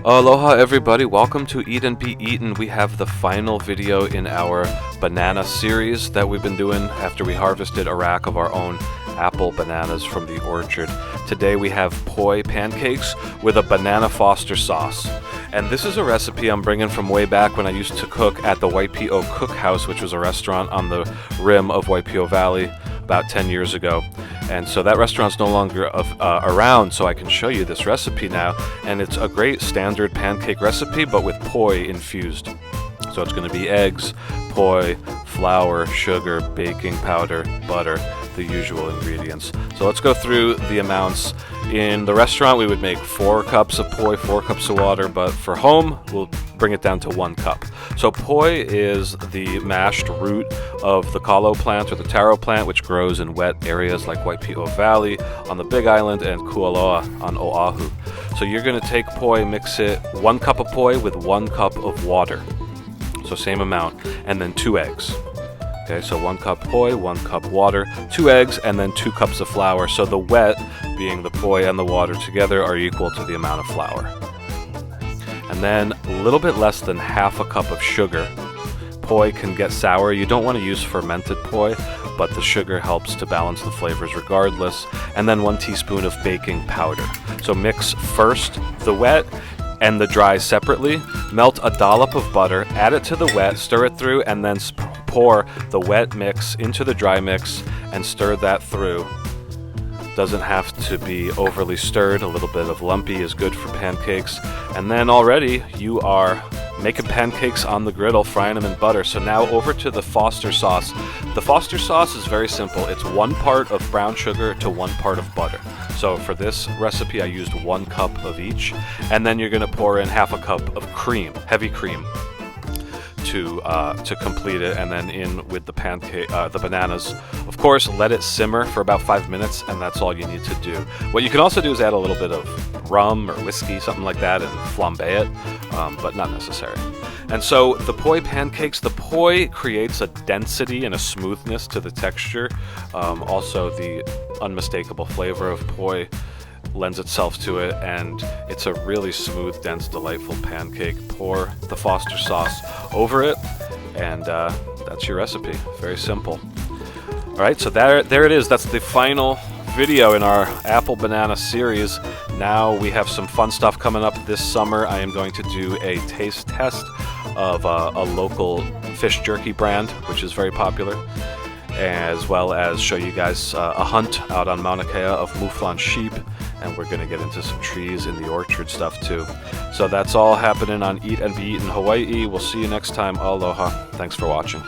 Aloha everybody, welcome to Eat and Be Eaten. We have the final video in our banana series that we've been doing after we harvested a rack of our own apple bananas from the orchard. Today we have POI pancakes with a banana Foster sauce. And this is a recipe I'm bringing from way back when I used to cook at the Waipio Cookhouse, which was a restaurant on the rim of Waipio Valley about 10 years ago. And so that restaurant's no longer around, so I can show you this recipe now. And it's a great standard pancake recipe, but with POI infused. So it's going to be eggs, POI, flour, sugar, baking powder, butter, the usual ingredients. So let's go through the amounts. In the restaurant we would make 4 cups of POI, 4 cups of water, but for home we'll bring it down to 1 cup. So POI is the mashed root of the kalo plant or the taro plant, which grows in wet areas like Waipio Valley on the Big Island and Kualoa on Oahu. So you're going to take POI, mix it 1 cup of POI with 1 cup of water. So same amount, and then 2 eggs. Okay, so 1 cup POI, 1 cup water, 2 eggs, and then 2 cups of flour. So the wet, being the POI and the water together, are equal to the amount of flour. And then a little bit less than half a cup of sugar. POI can get sour. You don't want to use fermented POI, but the sugar helps to balance the flavors regardless. And then 1 teaspoon of baking powder. So mix first the wet and the dry separately. Melt a dollop of butter, add it to the wet, stir it through, and then pour the wet mix into the dry mix and stir that through. Doesn't have to be overly stirred. A little bit of lumpy is good for pancakes. And then already you are making pancakes on the griddle, frying them in butter. So now over to the Foster sauce. The Foster sauce is very simple. It's 1 part of brown sugar to 1 part of butter. So for this recipe I used 1 cup of each. And then you're going to pour in half a cup of cream, heavy cream, to complete it, and then in with the the bananas. Of course, let it simmer for about 5 minutes, and that's all you need to do. What you can also do is add a little bit of rum or whiskey, something like that, and flambe it, but not necessary. And so the POI pancakes, the POI creates a density and a smoothness to the texture. Also, the unmistakable flavor of POI lends itself to it, and it's a really smooth, dense, delightful pancake. Pour the Foster sauce over it, and that's your recipe. Very simple. All right, so there it is. That's the final video in our apple banana series. Now we have some fun stuff coming up this summer. I am going to do a taste test of a local fish jerky brand, which is very popular, as well as show you guys a hunt out on Mauna Kea of mouflon sheep, and we're going to get into some trees in the orchard stuff too. So that's all happening on Eat and Be Eaten Hawaii. We'll see you next time. Aloha. Thanks for watching.